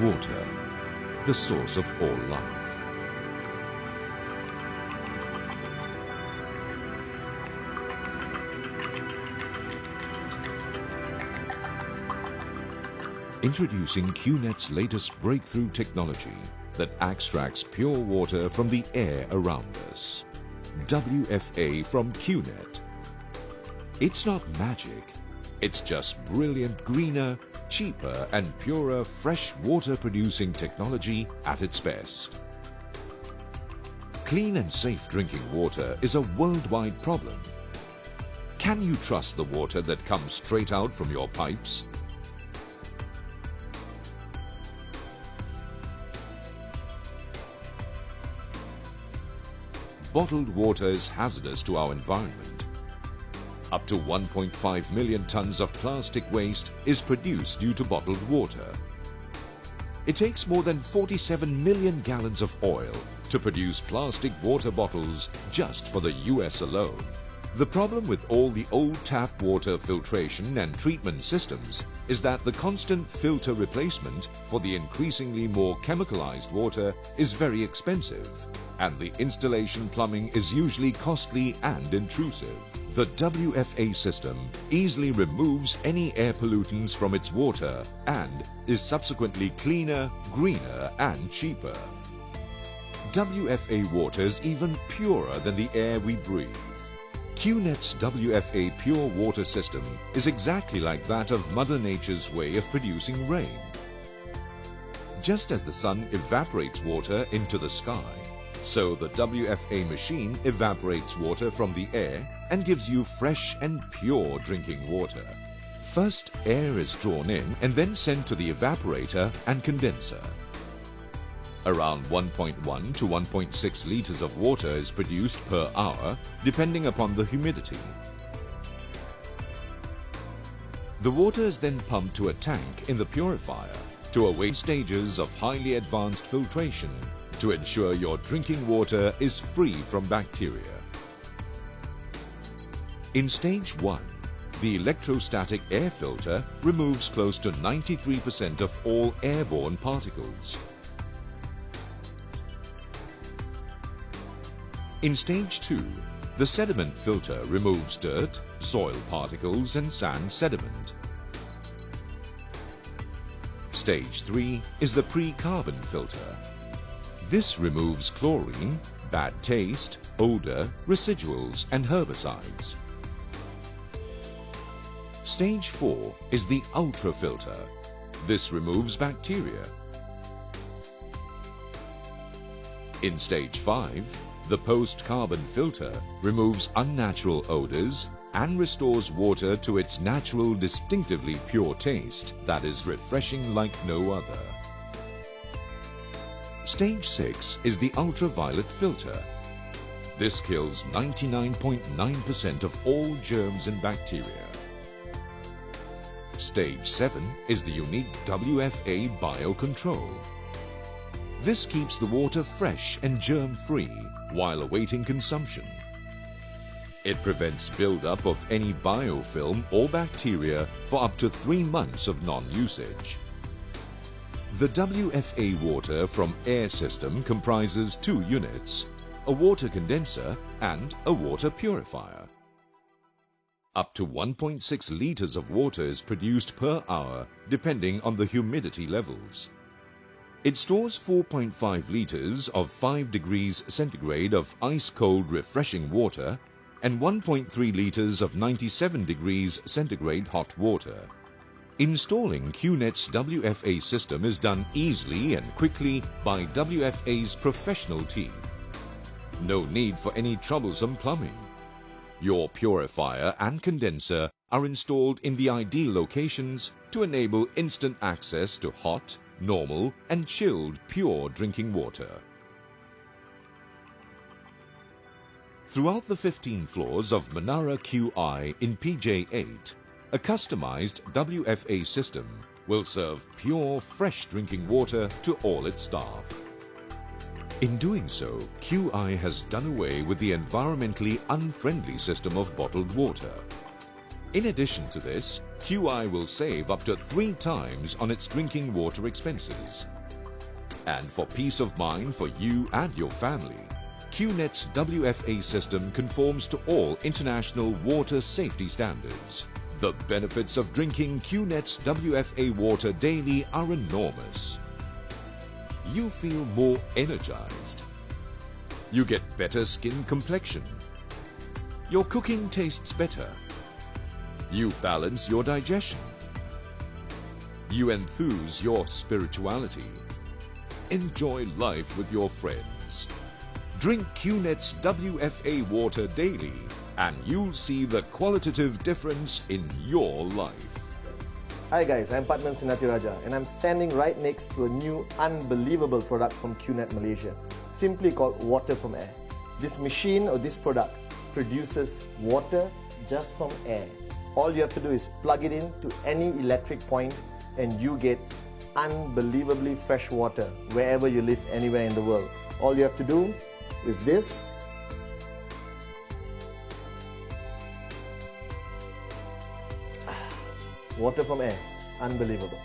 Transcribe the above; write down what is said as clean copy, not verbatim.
Water, the source of all life. Introducing QNet's latest breakthrough technology that extracts pure water from the air around us. WFA from QNet. It's not magic. It's just brilliant, greener, cheaper and purer fresh water producing technology at its best. Clean and safe drinking water is a worldwide problem. Can you trust the water that comes straight out from your pipes? Bottled water is hazardous to our environment. Up to 1.5 million tons of plastic waste is produced due to bottled water. It takes more than 47 million gallons of oil to produce plastic water bottles just for the US alone. The problem with all the old tap water filtration and treatment systems is that the constant filter replacement for the increasingly more chemicalized water is very expensive, and the installation plumbing is usually costly and intrusive. The WFA system easily removes any air pollutants from its water and is subsequently cleaner, greener and cheaper. WFA water is even purer than the air we breathe. QNet's WFA pure water system is exactly like that of Mother Nature's way of producing rain. Just as the sun evaporates water into the sky, so the WFA machine evaporates water from the air and gives you fresh and pure drinking water. First, air is drawn in and then sent to the evaporator and condenser. Around 1.1 to 1.6 liters of water is produced per hour, depending upon the humidity. The water is then pumped to a tank in the purifier to await stages of highly advanced filtration to ensure your drinking water is free from bacteria. In stage 1, the electrostatic air filter removes close to 93% of all airborne particles. In stage 2, the sediment filter removes dirt, soil particles and sand sediment. Stage 3 is the pre-carbon filter. This removes chlorine, bad taste, odor, residuals and herbicides. Stage 4 is the ultrafilter. This removes bacteria. In stage 5, the post-carbon filter removes unnatural odors and restores water to its natural, distinctively pure taste that is refreshing like no other. Stage 6 is the ultraviolet filter. This kills 99.9% of all germs and bacteria. Stage 7 is the unique WFA biocontrol. This keeps the water fresh and germ-free while awaiting consumption. It prevents buildup of any biofilm or bacteria for up to 3 months of non-usage. The WFA water from air system comprises 2 units, a water condenser and a water purifier. Up to 1.6 liters of water is produced per hour depending on the humidity levels. It stores 4.5 liters of 5 degrees centigrade of ice-cold refreshing water and 1.3 liters of 97 degrees centigrade hot water. Installing QNet's WFA system is done easily and quickly by WFA's professional team. No need for any troublesome plumbing. Your purifier and condenser are installed in the ideal locations to enable instant access to hot, normal and chilled pure drinking water. Throughout the 15 floors of Menara QI in PJ8, a customized WFA system will serve pure, fresh drinking water to all its staff. In doing so, QI has done away with the environmentally unfriendly system of bottled water. In addition to this, QI will save up to 3 times on its drinking water expenses. And for peace of mind for you and your family, QNet's WFA system conforms to all international water safety standards. The benefits of drinking QNet's WFA water daily are enormous. You feel more energized. You get better skin complexion. Your cooking tastes better. You balance your digestion. You enthuse your spirituality. Enjoy life with your friends. Drink QNet's WFA water daily and you'll see the qualitative difference in your life. Hi guys, I'm Patman Sinatiraja and I'm standing right next to a new unbelievable product from QNet Malaysia, simply called Water from Air. This machine or this product produces water just from air. All you have to do is plug it in to any electric point and you get unbelievably fresh water wherever you live, anywhere in the world. All you have to do is this. Water from air. Unbelievable.